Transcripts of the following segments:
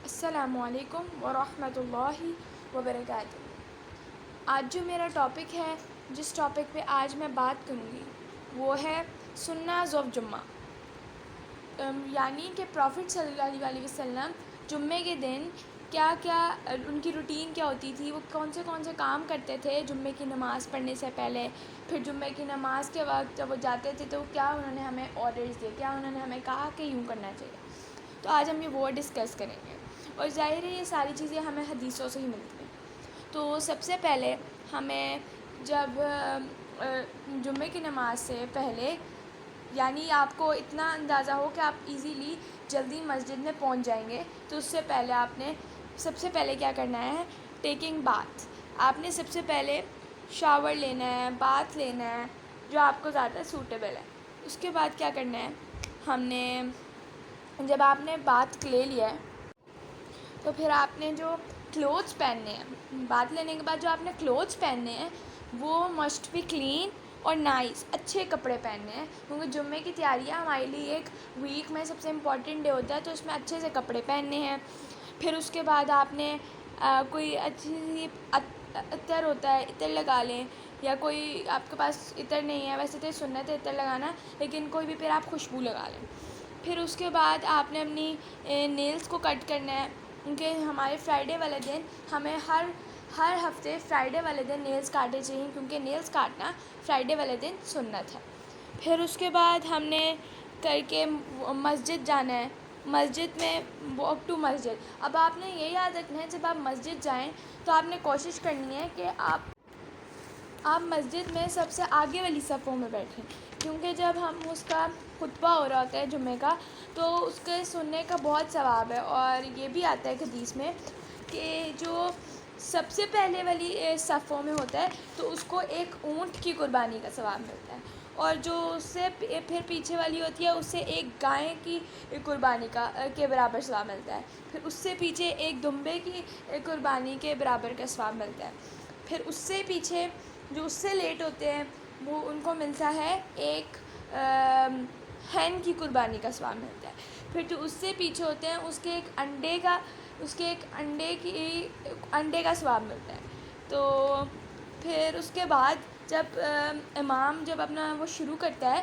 السلام علیکم ورحمۃ اللہ وبرکاتہ۔ آج جو میرا ٹاپک ہے، جس ٹاپک پہ آج میں بات کروں گی، وہ ہے سنّاز آف جمعہ، یعنی کہ پروفٹ صلی اللہ علیہ وسلم جمعے کے دن کیا کیا ان کی روٹین کیا ہوتی تھی، وہ کون سے کام کرتے تھے جمعے کی نماز پڑھنے سے پہلے، پھر جمعے کی نماز کے وقت جب وہ جاتے تھے تو کیا انہوں نے ہمیں آرڈرز دیے، کیا انہوں نے ہمیں کہا کہ یوں کرنا چاہیے۔ تو آج ہم یہ وہ ڈسکس کریں گے، اور ظاہر ہے یہ ساری چیزیں ہمیں حدیثوں سے ہی ملتی ہیں۔ تو سب سے پہلے ہمیں جب جمعے کی نماز سے پہلے، یعنی آپ کو اتنا اندازہ ہو کہ آپ ایزیلی جلدی مسجد میں پہنچ جائیں گے، تو اس سے پہلے آپ نے سب سے پہلے کیا کرنا ہے، ٹیکنگ باتھ۔ آپ نے سب سے پہلے شاور لینا ہے، باتھ لینا ہے، جو آپ کو زیادہ سوٹیبل ہے۔ اس کے بعد کیا کرنا ہے، ہم نے جب آپ نے باتھ لے لیا ہے تو پھر آپ نے جو کلوتھس پہننے ہیں، باتھ لینے کے بعد جو آپ نے کلوتھس پہننے ہیں وہ مسٹ بی کلین اور نائس، اچھے کپڑے پہننے ہیں، کیونکہ جمعے کی تیاریاں ہمارے لیے ایک ویک میں سب سے امپورٹنٹ ڈے ہوتا ہے، تو اس میں اچھے سے کپڑے پہننے ہیں۔ پھر اس کے بعد آپ نے کوئی اچھی سی عطر ہوتا ہے، عطر لگا لیں، یا کوئی آپ کے پاس عطر نہیں ہے، ویسے تو سنت ہے عطر لگانا، لیکن کوئی بھی پھر آپ خوشبو لگا لیں۔ پھر اس کے بعد آپ نے اپنی نیلز کو کٹ کرنا ہے، کیونکہ ہمارے فرائیڈے والے دن ہمیں ہر ہفتے فرائیڈے والے دن نیلز کاٹنے چاہیے، کیونکہ نیلز کاٹنا فرائیڈے والے دن سنت ہے۔ پھر اس کے بعد ہم نے کر کے مسجد جانا ہے، مسجد میں واک ٹو مسجد۔ اب آپ نے یہ یاد رکھنا ہے، جب آپ مسجد جائیں تو آپ نے کوشش کرنی ہے کہ آپ مسجد میں سب سے آگے والی صفوں میں بیٹھیں، کیونکہ جب ہم اس کا خطبہ ہو رہا ہوتا ہے جمعے کا، تو اس کے سننے کا بہت ثواب ہے، اور یہ بھی آتا ہے حدیث میں کہ جو سب سے پہلے والی صفوں میں ہوتا ہے تو اس کو ایک اونٹ کی قربانی کا ثواب ملتا ہے، اور جو اس سے پھر پیچھے والی ہوتی ہے اس سے ایک گائے کی قربانی کے برابر ثواب ملتا ہے، پھر اس سے پیچھے ایک دمبے کی قربانی کے برابر کا ثواب ملتا ہے، پھر اس سے پیچھے جو اس سے لیٹ ہوتے ہیں وہ ان کو ملتا ہے ایک ہین کی قربانی کا ثواب ملتا ہے، پھر جو اس سے پیچھے ہوتے ہیں اس کے ایک انڈے کا ثواب ملتا ہے۔ تو پھر اس کے بعد جب امام جب اپنا وہ شروع کرتا ہے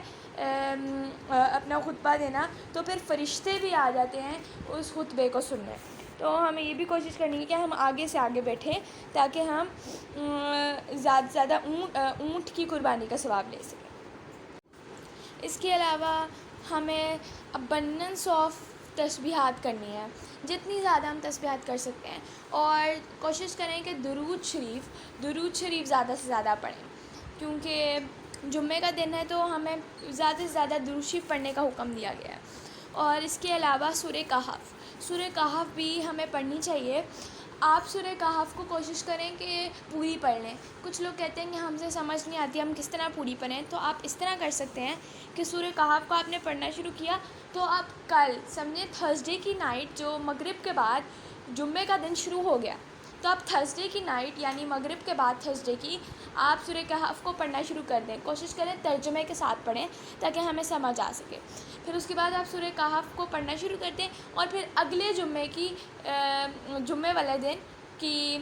اپنا خطبہ دینا، تو پھر فرشتے بھی آ جاتے ہیں اس خطبے کو سننے۔ تو ہمیں یہ بھی کوشش کرنی ہے کہ ہم آگے سے آگے بیٹھیں، تاکہ ہم زیادہ سے زیادہ اونٹ کی قربانی کا ثواب لے سکیں۔ اس کے علاوہ ہمیں ابنڈنس آف تسبیحات کرنی ہے، جتنی زیادہ ہم تسبیحات کر سکتے ہیں، اور کوشش کریں کہ درود شریف زیادہ سے زیادہ پڑھیں، کیونکہ جمعے کا دن ہے تو ہمیں زیادہ سے زیادہ درود شریف پڑھنے کا حکم دیا گیا ہے۔ اور اس کے علاوہ سورہ کہف بھی ہمیں پڑھنی چاہیے۔ آپ سورہ کہف کو کوشش کریں کہ پوری پڑھ لیں۔ کچھ لوگ کہتے ہیں کہ ہم سے سمجھ نہیں آتی، ہم کس طرح پوری پڑھیں، تو آپ اس طرح کر سکتے ہیں کہ سورہ کہف کو آپ نے پڑھنا شروع کیا تو آپ کل سمجھیں تھرسڈے کی نائٹ، جو مغرب کے بعد جمعے کا دن شروع ہو گیا، تو آپ تھرسڈے کی نائٹ یعنی مغرب کے بعد تھرسڈے کی آپ سورہ کہف کو پڑھنا شروع کر دیں، کوشش کریں ترجمے کے ساتھ پڑھیں تاکہ ہمیں سمجھ آ سکے۔ پھر اس کے بعد آپ سورہ کہف کو پڑھنا شروع کر دیں، اور پھر اگلے جمعے والے دن کی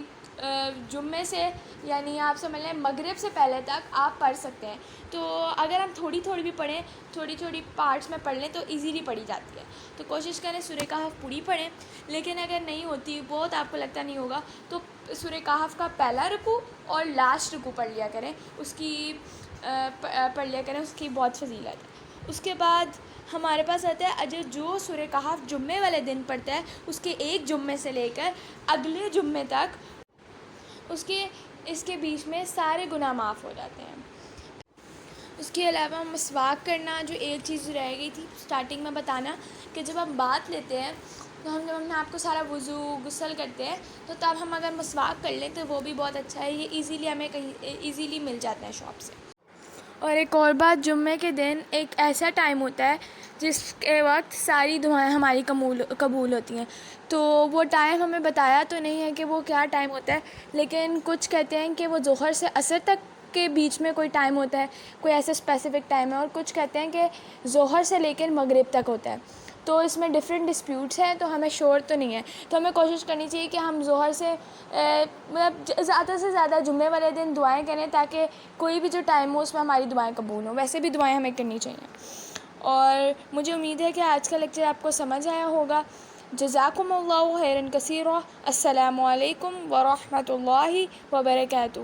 جمعے سے، یعنی آپ سمجھ لیں مغرب سے پہلے تک آپ پڑھ سکتے ہیں۔ تو اگر ہم تھوڑی تھوڑی بھی پڑھیں، تھوڑی تھوڑی پارٹس میں پڑھ لیں تو ایزیلی پڑھی جاتی ہے۔ تو کوشش کریں سورہ کہف پوری پڑھیں، لیکن اگر نہیں ہوتی، بہت آپ کو لگتا نہیں ہوگا، تو سورہ کہف کا پہلا رکوع اور لاسٹ رکوع پڑھ لیا کریں، اس کی بہت فضیلت ہے۔ اس کے بعد ہمارے پاس آتا ہے جو سورہ کہف جمعے والے دن پڑھتا ہے، اس کے ایک جمعے سے لے کر اگلے جمعے تک اس کے بیچ میں سارے گناہ معاف ہو جاتے ہیں۔ اس کے علاوہ مسواک کرنا، جو ایک چیز رہ گئی تھی سٹارٹنگ میں بتانا، کہ جب ہم بات لیتے ہیں تو جب ہم نے آپ کو سارا وضو غسل کرتے ہیں، تو تب ہم اگر مسواک کر لیں تو وہ بھی بہت اچھا ہے، یہ ایزیلی مل جاتا ہے شاپ سے۔ اور ایک اور بات، جمعے کے دن ایک ایسا ٹائم ہوتا ہے جس کے وقت ساری دعائیں ہماری قبول ہوتی ہیں، تو وہ ٹائم ہمیں بتایا تو نہیں ہے کہ وہ کیا ٹائم ہوتا ہے، لیکن کچھ کہتے ہیں کہ وہ ظہر سے عصر تک کے بیچ میں کوئی ٹائم ہوتا ہے، کوئی ایسا اسپیسیفک ٹائم ہے، اور کچھ کہتے ہیں کہ ظہر سے لے کر مغرب تک ہوتا ہے۔ تو اس میں ڈفرینٹ ڈسپیوٹس ہیں، تو ہمیں شور تو نہیں ہے، تو ہمیں کوشش کرنی چاہیے کہ ہم ظہر سے مطلب زیادہ سے زیادہ جمعے والے دن دعائیں کریں، تاکہ کوئی بھی جو ٹائم ہو اس میں ہماری دعائیں قبول ہوں۔ ویسے بھی دعائیں ہمیں کرنی چاہیے۔ اور مجھے امید ہے کہ آج کا لیکچر آپ کو سمجھ آیا ہوگا۔ جزاکم اللہ خیرا کثیرا۔ السلام علیکم ورحمۃ اللہ وبرکاتہ۔